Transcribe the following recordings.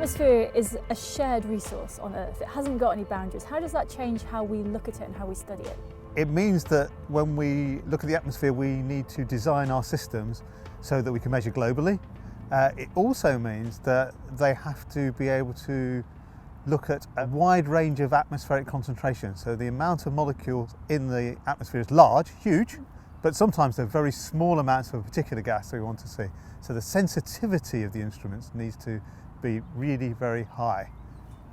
atmosphere is a shared resource on Earth. It hasn't got any boundaries. How does that change how we look at it and how we study it? It means that when we look at the atmosphere, we need to design our systems so that we can measure globally. It also means that they have to be able to look at a wide range of atmospheric concentrations. So the amount of molecules in the atmosphere is large, huge, but sometimes they're very small amounts of a particular gas that we want to see. So the sensitivity of the instruments needs to be really very high,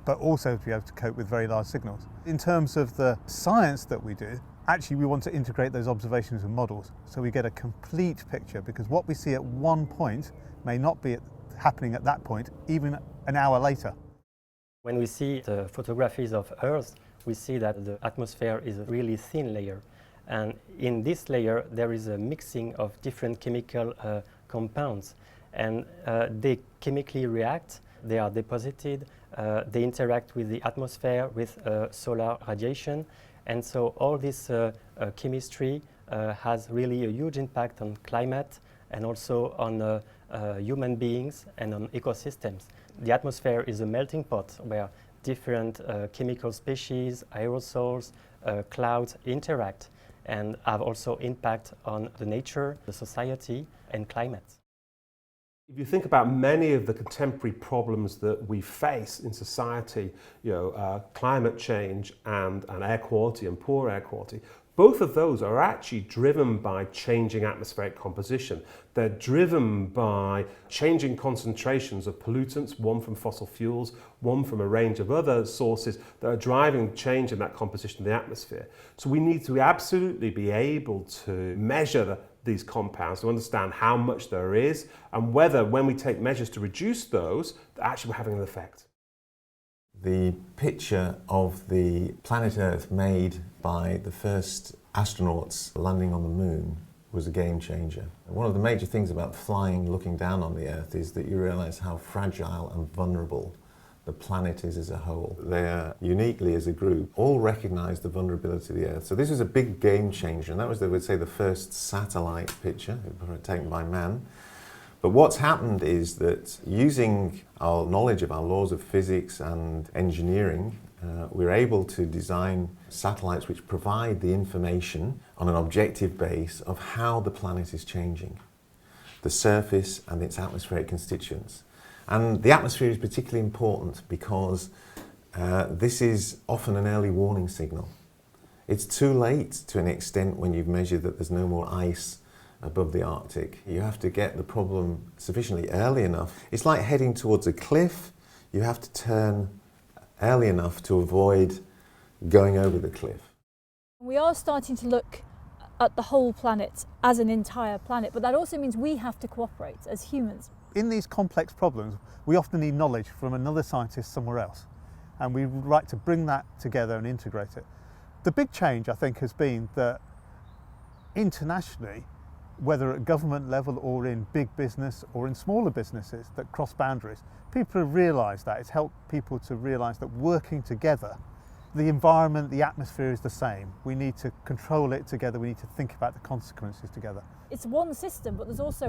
but also to be able to cope with very large signals. In terms of the science that we do, actually we want to integrate those observations with models so we get a complete picture, because what we see at one point may not be happening at that point even an hour later. When we see the photographies of Earth, we see that the atmosphere is a really thin layer. And in this layer, there is a mixing of different chemical compounds. And they chemically react, they are deposited, they interact with the atmosphere, with solar radiation. And so all this chemistry has really a huge impact on climate and also on human beings and on ecosystems. The atmosphere is a melting pot where different chemical species, aerosols, clouds interact and have also impact on the nature, the society and climate. If you think about many of the contemporary problems that we face in society, climate change and air quality and poor air quality, both of those are actually driven by changing atmospheric composition. They're driven by changing concentrations of pollutants, one from fossil fuels, one from a range of other sources that are driving change in that composition of the atmosphere. So we need to absolutely be able to measure these compounds to understand how much there is and whether, when we take measures to reduce those, they're actually having an effect. The picture of the planet Earth made by the first astronauts landing on the moon was a game changer. One of the major things about flying, looking down on the Earth, is that you realise how fragile and vulnerable the planet is as a whole. They are uniquely, as a group, all recognise the vulnerability of the Earth. So this was a big game changer, and that was, they would say, the first satellite picture taken by man. But what's happened is that using our knowledge of our laws of physics and engineering, we're able to design satellites which provide the information on an objective base of how the planet is changing, the surface and its atmospheric constituents. And the atmosphere is particularly important because this is often an early warning signal. It's too late to an extent when you've measured that there's no more ice above the Arctic. You have to get the problem sufficiently early enough. It's like heading towards a cliff. You have to turn early enough to avoid going over the cliff. We are starting to look at the whole planet as an entire planet, but that also means we have to cooperate as humans. In these complex problems, we often need knowledge from another scientist somewhere else, and we would like to bring that together and integrate it. The big change, I think, has been that internationally, whether at government level or in big business or in smaller businesses that cross boundaries, people have realised that. It's helped people to realise that working together, the environment, the atmosphere is the same. We need to control it together, we need to think about the consequences together. It's one system, but there's a lot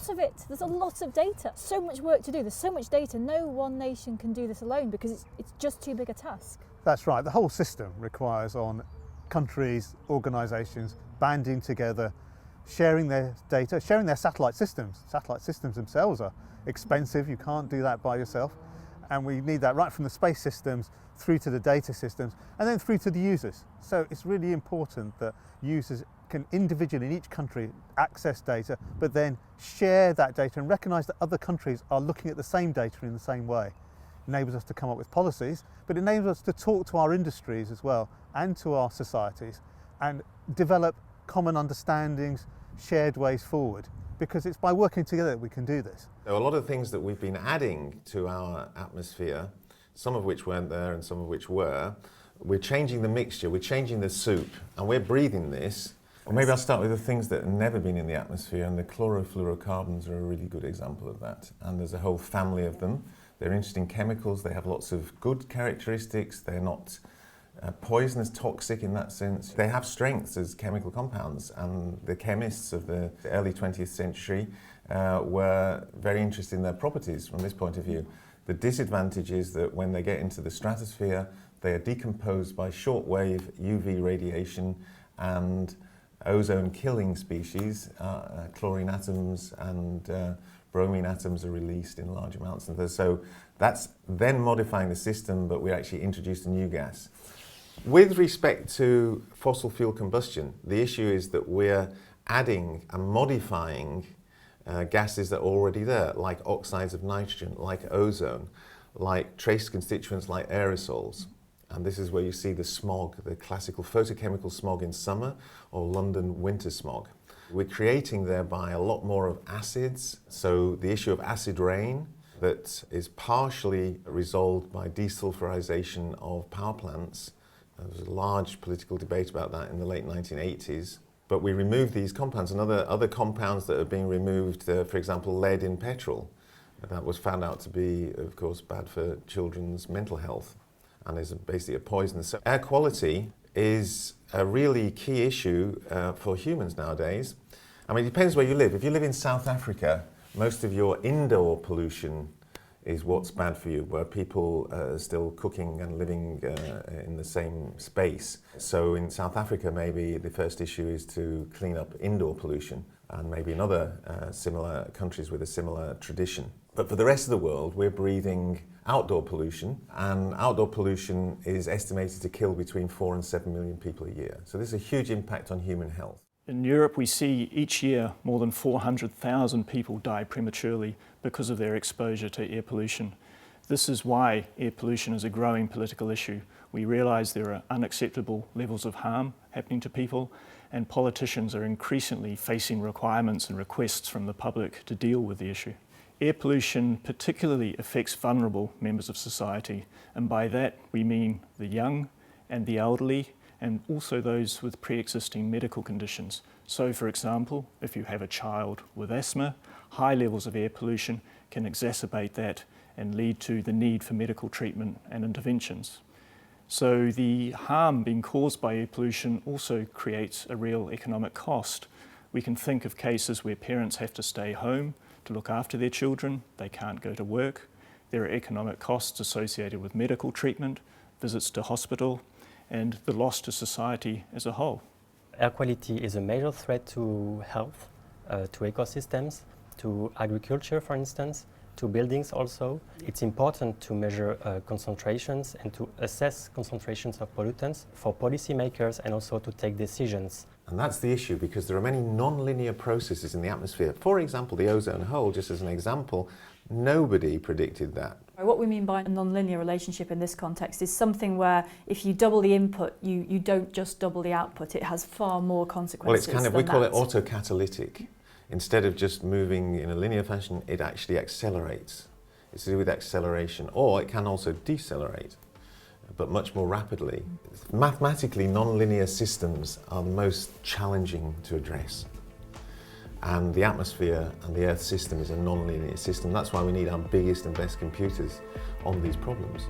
of it. There's a lot of data. So much work to do, there's so much data. No one nation can do this alone because it's just too big a task. That's right, the whole system requires on countries, organisations, banding together, sharing their data, sharing their satellite systems. Satellite systems themselves are expensive, you can't do that by yourself. And we need that right from the space systems through to the data systems and then through to the users. So it's really important that users can individually in each country access data, but then share that data and recognise that other countries are looking at the same data in the same way. It enables us to come up with policies, but it enables us to talk to our industries as well and to our societies and develop common understandings, shared ways forward, because it's by working together that we can do this. There are a lot of things that we've been adding to our atmosphere, some of which weren't there and some of which were. We're changing the mixture, we're changing the soup, and we're breathing this. Or maybe I'll start with the things that have never been in the atmosphere, and the chlorofluorocarbons are a really good example of that. And there's a whole family of them. They're interesting chemicals, they have lots of good characteristics, they're not poisonous, toxic in that sense. They have strengths as chemical compounds, and the chemists of the early 20th century were very interested in their properties from this point of view. The disadvantage is that when they get into the stratosphere, they are decomposed by shortwave UV radiation, and ozone-killing species, chlorine atoms and bromine atoms are released in large amounts. And so that's then modifying the system, but we actually introduced a new gas. With respect to fossil fuel combustion, the issue is that we're adding and modifying gases that are already there, like oxides of nitrogen, like ozone, like trace constituents like aerosols. And this is where you see the smog, the classical photochemical smog in summer, or London winter smog. We're creating thereby a lot more of acids. So the issue of acid rain that is partially resolved by desulfurization of power plants. There was a large political debate about that in the late 1980s. But we removed these compounds, and other compounds that are being removed, for example, lead in petrol. That was found out to be, of course, bad for children's mental health and is basically a poison. So air quality is a really key issue for humans nowadays. I mean, it depends where you live. If you live in South Africa, most of your indoor pollution is what's bad for you, where people are still cooking and living in the same space. So in South Africa, maybe the first issue is to clean up indoor pollution, and maybe in other similar countries with a similar tradition. But for the rest of the world, we're breathing outdoor pollution, and outdoor pollution is estimated to kill between 4 and 7 million people a year. So there's a huge impact on human health. In Europe, we see each year more than 400,000 people die prematurely because of their exposure to air pollution. This is why air pollution is a growing political issue. We realise there are unacceptable levels of harm happening to people, and politicians are increasingly facing requirements and requests from the public to deal with the issue. Air pollution particularly affects vulnerable members of society, and by that we mean the young and the elderly, and also those with pre-existing medical conditions. So, for example, if you have a child with asthma, high levels of air pollution can exacerbate that and lead to the need for medical treatment and interventions. So the harm being caused by air pollution also creates a real economic cost. We can think of cases where parents have to stay home to look after their children, they can't go to work. There are economic costs associated with medical treatment, visits to hospital, and the loss to society as a whole. Air quality is a major threat to health, to ecosystems, to agriculture, for instance, to buildings also. It's important to measure concentrations and to assess concentrations of pollutants for policymakers and also to take decisions. And that's the issue, because there are many non-linear processes in the atmosphere. For example, the ozone hole, just as an example, nobody predicted that. What we mean by a non-linear relationship in this context is something where if you double the input, you don't just double the output. It has far more consequences. Well, it's we call it autocatalytic. Instead of just moving in a linear fashion, it actually accelerates. It's to do with acceleration, or it can also decelerate, but much more rapidly. Mathematically, non-linear systems are the most challenging to address. And the atmosphere and the Earth system is a non-linear system. That's why we need our biggest and best computers on these problems.